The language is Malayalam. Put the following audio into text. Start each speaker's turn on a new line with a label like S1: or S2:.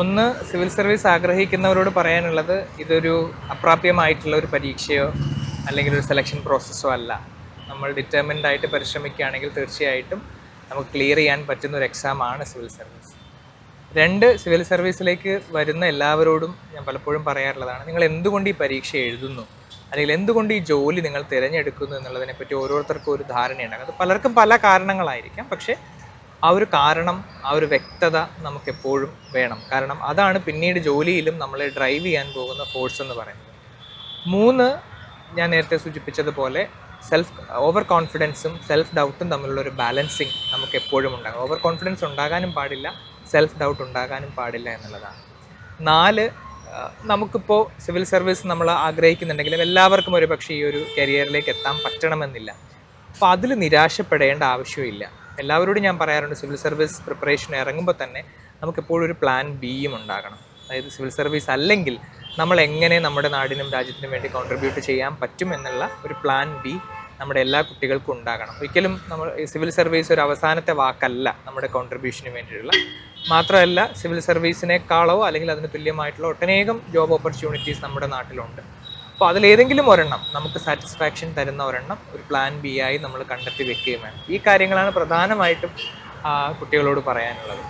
S1: ഒന്ന്, സിവിൽ സർവീസ് ആഗ്രഹിക്കുന്നവരോട് പറയാനുള്ളത് ഇതൊരു അപ്രാപ്യമായിട്ടുള്ള ഒരു പരീക്ഷയോ അല്ലെങ്കിൽ ഒരു സെലക്ഷൻ പ്രോസസ്സോ അല്ല. നമ്മൾ ഡിറ്റർമിൻഡ് ആയിട്ട് പരിശ്രമിക്കുകയാണെങ്കിൽ തീർച്ചയായിട്ടും നമുക്ക് ക്ലിയർ ചെയ്യാൻ പറ്റുന്ന ഒരു എക്സാമാണ് സിവിൽ സർവീസ്. രണ്ട്, സിവിൽ സർവീസിലേക്ക് വരുന്ന എല്ലാവരോടും ഞാൻ പലപ്പോഴും പറയാറുള്ളതാണ്, നിങ്ങൾ എന്തുകൊണ്ട് ഈ പരീക്ഷ എഴുതുന്നു അല്ലെങ്കിൽ എന്തുകൊണ്ട് ഈ ജോലി നിങ്ങൾ തിരഞ്ഞെടുക്കുന്നു എന്നുള്ളതിനെപ്പറ്റി ഓരോരുത്തർക്കും ഒരു ധാരണയുണ്ടാകും. അത് പലർക്കും പല കാരണങ്ങളായിരിക്കാം. പക്ഷേ ആ ഒരു കാരണം, ആ ഒരു വ്യക്തത നമുക്കെപ്പോഴും വേണം. കാരണം അതാണ് പിന്നീട് ജോലിയിലും നമ്മളെ ഡ്രൈവ് ചെയ്യാൻ പോകുന്ന ഫോഴ്സ് എന്ന് പറയുന്നത്. മൂന്ന്, ഞാൻ നേരത്തെ സൂചിപ്പിച്ചതുപോലെ ഓവർ കോൺഫിഡൻസും സെൽഫ് ഡൗട്ടും തമ്മിലുള്ള ഒരു ബാലൻസിങ് നമുക്ക് എപ്പോഴും ഉണ്ടാകും. ഓവർ കോൺഫിഡൻസ് ഉണ്ടാകാനും പാടില്ല, സെൽഫ് ഡൗട്ട് ഉണ്ടാകാനും പാടില്ല എന്നുള്ളതാണ്. നാല്, നമുക്കിപ്പോൾ സിവിൽ സർവീസ് നമ്മൾ ആഗ്രഹിക്കുന്നുണ്ടെങ്കിലും എല്ലാവർക്കും ഒരു പക്ഷേ ഈ ഒരു കരിയറിലേക്ക് എത്താൻ പറ്റണമെന്നില്ല. അപ്പോൾ അതിൽ നിരാശപ്പെടേണ്ട ആവശ്യമില്ല. എല്ലാവരോടും ഞാൻ പറയാറുണ്ട്, സിവിൽ സർവീസ് പ്രിപ്പറേഷൻ ഇറങ്ങുമ്പോൾ തന്നെ നമുക്കെപ്പോഴും ഒരു പ്ലാൻ ബിയും ഉണ്ടാകണം. അതായത് സിവിൽ സർവീസ് അല്ലെങ്കിൽ നമ്മൾ എങ്ങനെ നമ്മുടെ നാടിനും രാജ്യത്തിനും വേണ്ടി കോൺട്രിബ്യൂട്ട് ചെയ്യാൻ പറ്റും എന്നുള്ള ഒരു പ്ലാൻ ബി നമ്മുടെ എല്ലാ കുട്ടികൾക്കും ഉണ്ടാകണം. ഒരിക്കലും നമ്മൾ സിവിൽ സർവീസ് ഒരു അവസാനത്തെ വാക്കല്ല നമ്മുടെ കോൺട്രിബ്യൂഷന് വേണ്ടിയിട്ടുള്ള. മാത്രമല്ല, സിവിൽ സർവീസിനേക്കാളോ അല്ലെങ്കിൽ അതിന് തുല്യമായിട്ടുള്ള ഒട്ടനേകം ജോബ് ഓപ്പർച്യൂണിറ്റീസ് നമ്മുടെ നാട്ടിലുണ്ട്. അപ്പോൾ അതിലേതെങ്കിലും ഒരെണ്ണം നമുക്ക് സാറ്റിസ്ഫാക്ഷൻ തരുന്ന ഒരെണ്ണം ഒരു പ്ലാൻ ബി ആയി നമ്മൾ കണ്ടെത്തി വെക്കുകയും വേണം. ഈ കാര്യങ്ങളാണ് പ്രധാനമായിട്ടും കുട്ടികളോട് പറയാനുള്ളത്.